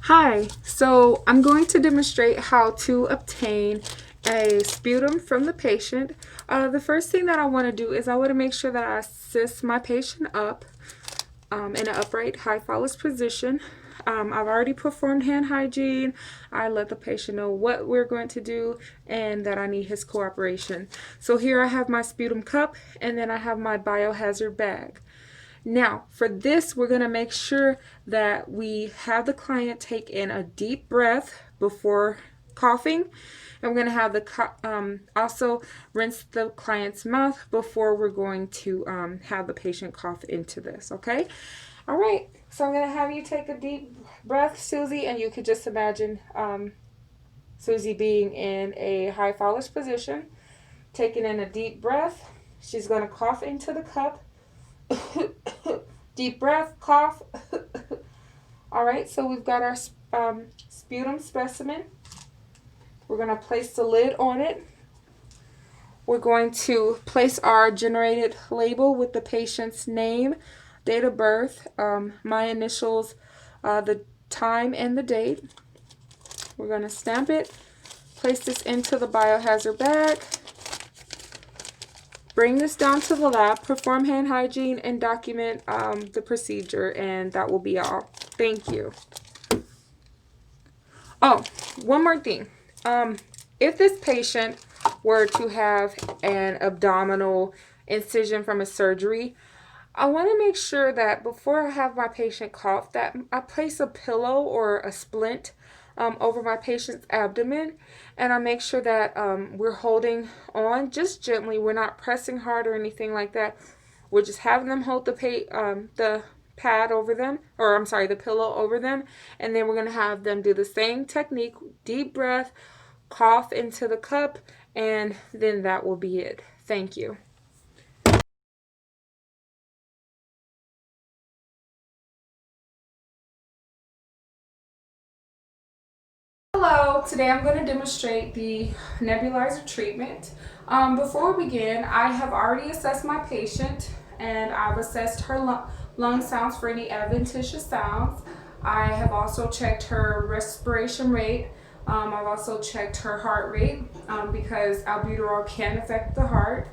Hi, so I'm going to demonstrate how to obtain a sputum from the patient. The first thing that I want to do is I want to make sure that I assist my patient up in an upright high phallus position. I've already performed hand hygiene. I let the patient know what we're going to do and that I need his cooperation. So here I have my sputum cup and then I have my biohazard bag. Now, for this, we're going to make sure that we have the client take in a deep breath before coughing. And we're going to have the also rinse the client's mouth before we're going to have the patient cough into this, okay? All right, so I'm going to have you take a deep breath, Susie, and you could just imagine Susie being in a high phallus position, taking in a deep breath. She's going to cough into the cup. Deep breath, cough. All right, so we've got our sputum specimen. We're going to place the lid on it. We're going to place our generated label with the patient's name, date of birth, my initials, the time and the date. We're going to stamp it, place this into the biohazard bag, bring this down to the lab, perform hand hygiene, and document the procedure, and that will be all. Thank you. Oh, one more thing. If this patient were to have an abdominal incision from a surgery, I want to make sure that before I have my patient cough, that I place a pillow or a splint over my patient's abdomen, and I make sure that we're holding on just gently. We're not pressing hard or anything like that. We're just having them hold the pad over them, or I'm sorry, the pillow over them, and then we're going to have them do the same technique, deep breath, cough into the cup, and then that will be it. Thank you. Hello, today I'm going to demonstrate the nebulizer treatment. Before we begin, I have already assessed my patient and I've assessed her lung sounds for any adventitious sounds. I have also checked her respiration rate. I've also checked her heart rate because albuterol can affect the heart.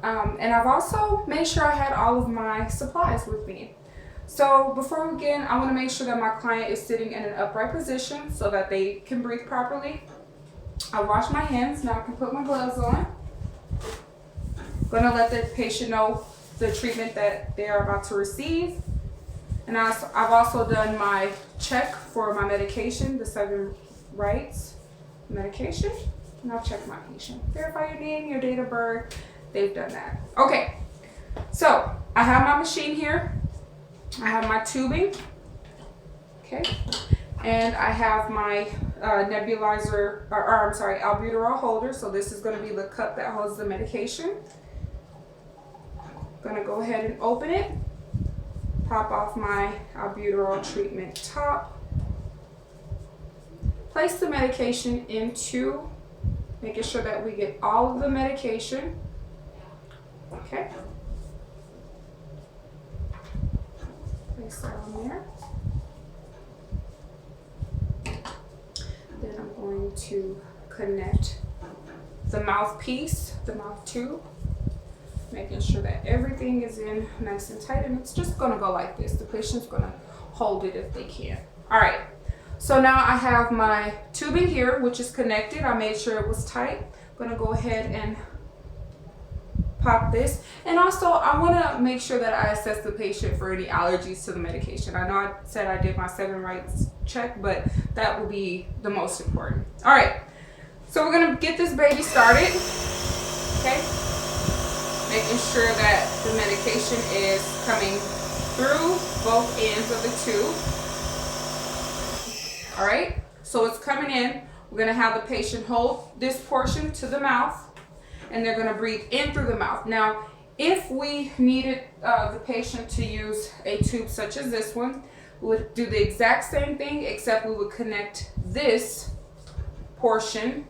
And I've also made sure I had all of my supplies with me. So before we begin, I want to make sure that my client is sitting in an upright position so that they can breathe properly. I wash my hands. Now I can put my gloves on. I'm going to let the patient know the treatment that they are about to receive. And I've also done my check for my medication, the 7 rights medication. And I'll check my patient. Verify your name, your date of birth. They've done that. Okay, so I have my machine here. I have my tubing, okay, and I have my nebulizer, or I'm sorry, albuterol holder. So this is going to be the cup that holds the medication. I'm going to go ahead and open it, pop off my albuterol treatment top, place the medication into, making sure that we get all of the medication, okay. Place that on there. Then I'm going to connect the mouthpiece, the mouth tube, making sure that everything is in nice and tight, and it's just going to go like this. The patient's going to hold it if they can. All right, so now I have my tubing here, which is connected. I made sure it was tight. I'm going to go ahead and pop this, and also I want to make sure that I assess the patient for any allergies to the medication. I know I said I did my 7 rights check, but that will be the most important. All right, so we're gonna get this baby started, okay, making sure that the medication is coming through both ends of the tube. All right, so it's coming in. We're gonna have the patient hold this portion to the mouth, and they're going to breathe in through the mouth. Now, if we needed the patient to use a tube such as this one, we would do the exact same thing, except we would connect this portion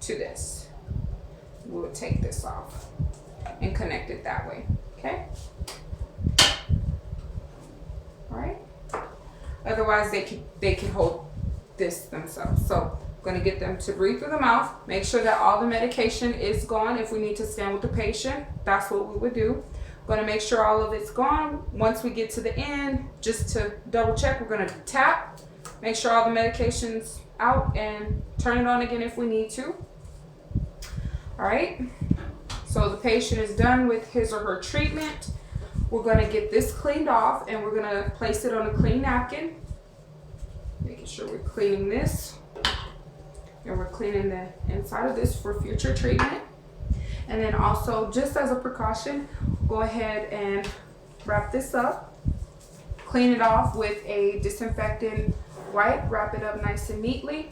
to this. We would take this off and connect it that way, okay? All right. otherwise they can hold this themselves. So I'm going to get them to breathe through the mouth, make sure that all the medication is gone. If we need to stand with the patient, that's what we would do. Going to make sure all of it's gone. Once we get to the end, just to double check, we're going to tap, make sure all the medication's out, and turn it on again if we need to. All right, so the patient is done with his or her treatment. We're going to get this cleaned off, and we're going to place it on a clean napkin, making sure we're cleaning this, and we're cleaning the inside of this for future treatment. And then also, just as a precaution, go ahead and wrap this up, clean it off with a disinfectant wipe, wrap it up nice and neatly.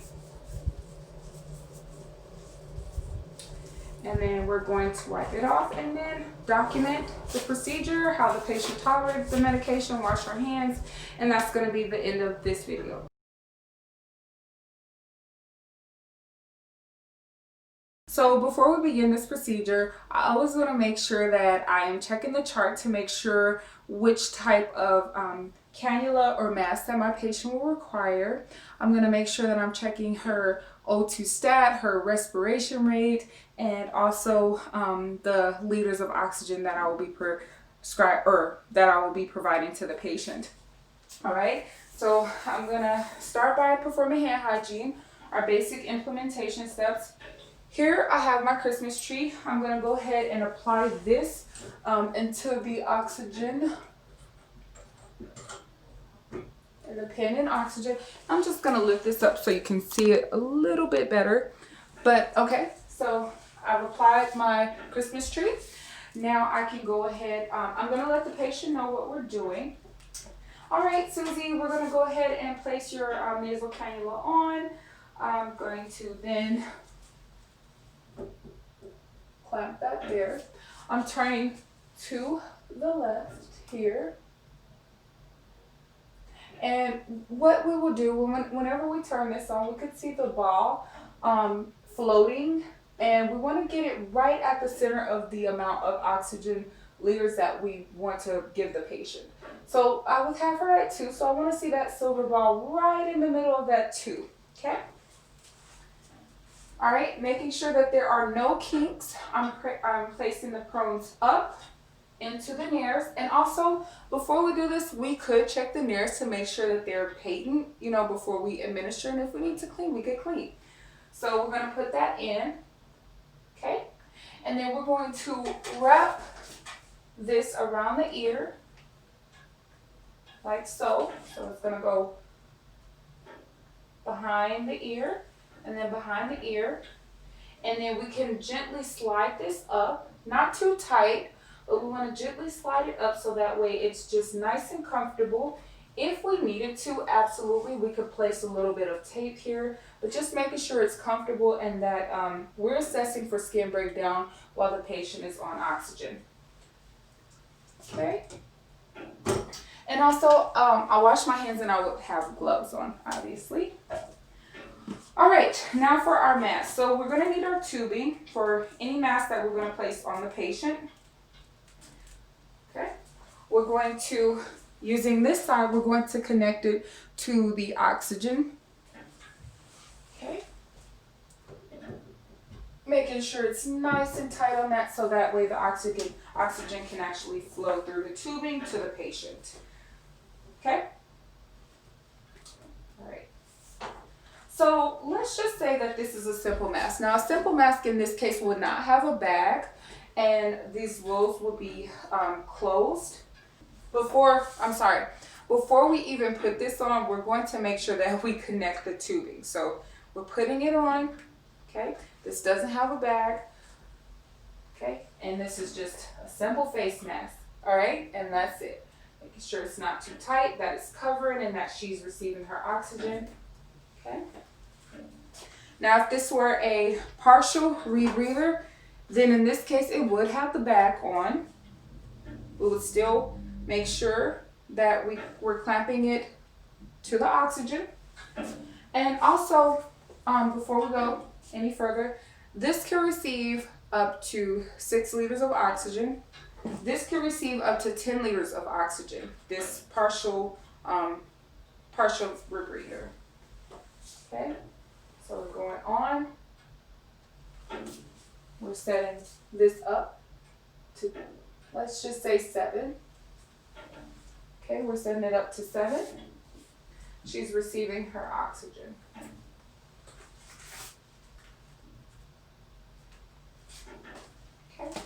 And then we're going to wipe it off and then document the procedure, how the patient tolerates the medication, wash our hands, and that's going to be the end of this video. So before we begin this procedure, I always want to make sure that I am checking the chart to make sure which type of cannula or mask that my patient will require. I'm going to make sure that I'm checking her O2 stat, her respiration rate, and also the liters of oxygen that I will be providing to the patient. All right, so I'm going to start by performing hand hygiene, our basic implementation steps. Here I have my Christmas tree. I'm going to go ahead and apply this into the oxygen and the pen and oxygen. I'm just going to lift this up so you can see it a little bit better. But okay, so I've applied my Christmas tree. Now I can go ahead. I'm going to let the patient know what we're doing. All right, Susie, we're going to go ahead and place your nasal cannula on. I'm going to then clamp that there. I'm turning to the left here. And what we will do, whenever we turn this on, we could see the ball floating, and we want to get it right at the center of the amount of oxygen liters that we want to give the patient. So I would have her at 2, so I want to see that silver ball right in the middle of that 2, okay? All right, making sure that there are no kinks. I'm placing the cones up into the nares. And also, before we do this, we could check the nares to make sure that they're patent, before we administer. And if we need to clean, we could clean. So we're going to put that in, okay? And then we're going to wrap this around the ear, like so. So it's going to go behind the ear, and then behind the ear, and then we can gently slide this up, not too tight, but we want to gently slide it up so that way it's just nice and comfortable. If we needed to, absolutely, we could place a little bit of tape here, but just making sure it's comfortable and that we're assessing for skin breakdown while the patient is on oxygen. Okay. And also, I wash my hands and I would have gloves on, obviously. All right, now for our mask. So we're going to need our tubing for any mask that we're going to place on the patient. Okay, we're going to, using this side, we're going to connect it to the oxygen. Okay, making sure it's nice and tight on that so that way the oxygen can actually flow through the tubing to the patient. Okay. All right. So let's just say that this is a simple mask. Now, a simple mask in this case would not have a bag, and these rolls will be closed. Before we even put this on, we're going to make sure that we connect the tubing. So we're putting it on, okay? This doesn't have a bag, okay? And this is just a simple face mask, all right? And that's it. Making sure it's not too tight, that it's covering, and that she's receiving her oxygen, okay? Now, if this were a partial rebreather, then in this case, it would have the bag on. We would still make sure that we're clamping it to the oxygen. And also, before we go any further, this can receive up to 6 liters of oxygen. This can receive up to 10 liters of oxygen, this partial partial rebreather. Okay, so we're going on. We're setting this up to, let's just say 7. Okay, we're setting it up to 7. She's receiving her oxygen. Okay.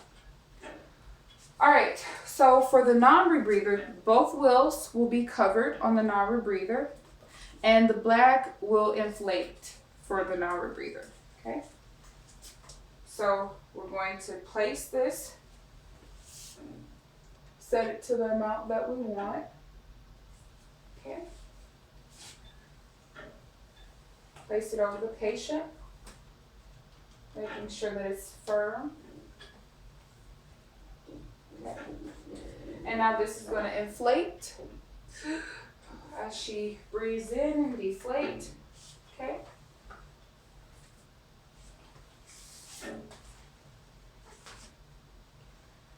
All right, so for the non-rebreather, both wheels will be covered on the non-rebreather, and the bag will inflate for the non-rebreather. Okay, so we're going to place this, set it to the amount that we want. Okay, place it over the patient, making sure that it's firm. Okay. And now this is going to inflate as she breathes in and deflate. Okay.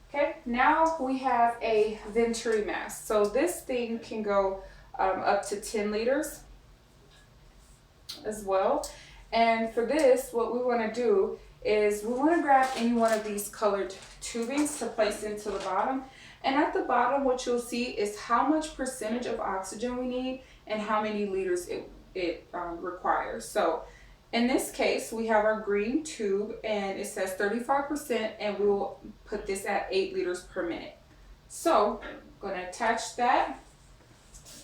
Okay, now we have a venturi mask. So this thing can go up to 10 liters as well. And for this, what we want to do is we want to grab any one of these colored tubings to place into the bottom. And at the bottom, what you'll see is how much percentage of oxygen we need and how many liters it requires. So in this case, we have our green tube and it says 35%, and we will put this at 8 liters per minute. So I'm going to attach that,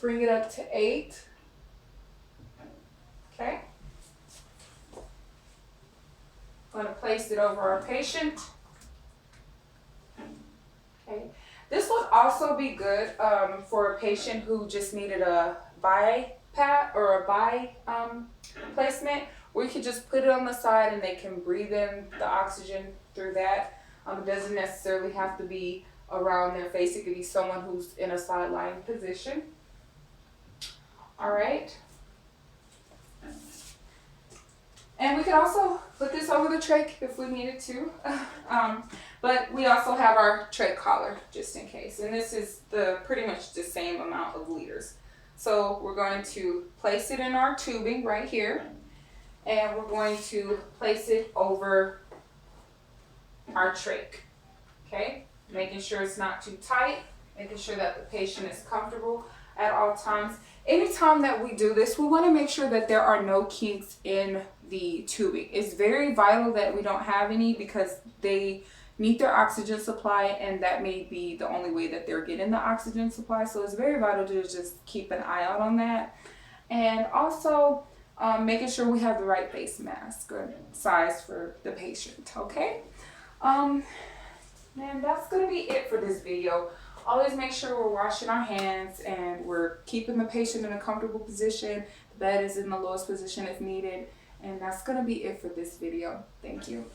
bring it up to 8. Okay. I'm going to place it over our patient. Okay. This would also be good for a patient who just needed a BiPAP or a bi placement, where you could just put it on the side and they can breathe in the oxygen through that. It doesn't necessarily have to be around their face. It could be someone who's in a sideline position. All right. And we could also put this over the trach if we needed to. But we also have our trach collar just in case. And this is pretty much the same amount of liters. So we're going to place it in our tubing right here. And we're going to place it over our trach. Okay? Making sure it's not too tight. Making sure that the patient is comfortable at all times. Anytime that we do this, we want to make sure that there are no kinks in the tubing. It's very vital that we don't have any, because they need their oxygen supply, and that may be the only way that they're getting the oxygen supply. So it's very vital to just keep an eye out on that. And also making sure we have the right face mask or size for the patient. Okay, and that's going to be it for this video. Always make sure we're washing our hands and we're keeping the patient in a comfortable position. The bed is in the lowest position if needed. And that's going to be it for this video. Thank you.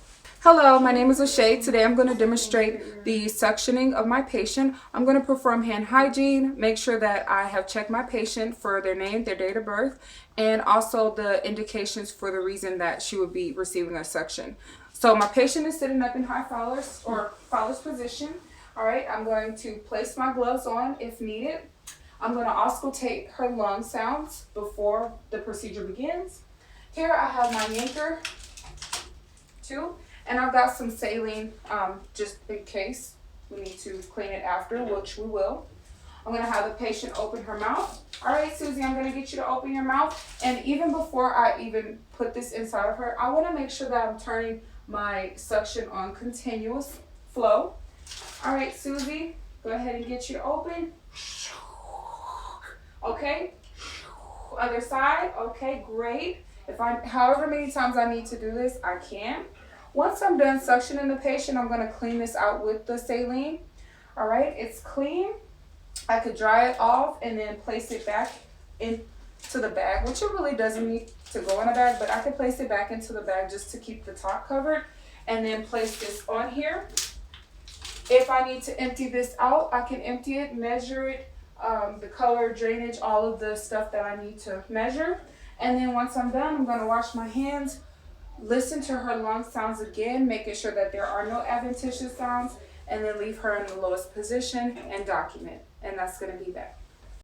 Hello, my name is O'Shea. Today I'm going to demonstrate the suctioning of my patient. I'm going to perform hand hygiene, make sure that I have checked my patient for their name, their date of birth, and also the indications for the reason that she would be receiving a suction. So my patient is sitting up in high Fowler's or Fowler's position. All right, I'm going to place my gloves on if needed. I'm going to auscultate her lung sounds before the procedure begins. Here I have my yanker too, and I've got some saline just in case we need to clean it after, which we will. I'm going to have the patient open her mouth. All right, Susie, I'm going to get you to open your mouth. And even before I even put this inside of her, I want to make sure that I'm turning my suction on continuous flow. All right, Susie, go ahead and get you to open. Okay, other side. Okay, great. However many times I need to do this, I can. Once I'm done suctioning the patient, I'm going to clean this out with the saline. All right, it's clean. I could dry it off and then place it back into the bag, which it really doesn't need to go in a bag, but I can place it back into the bag just to keep the top covered, and then place this on here. If I need to empty this out, I can empty it, measure it, the color, drainage, all of the stuff that I need to measure. And then once I'm done, I'm going to wash my hands, listen to her lung sounds again, making sure that there are no adventitious sounds, and then leave her in the lowest position and document. And that's going to be that.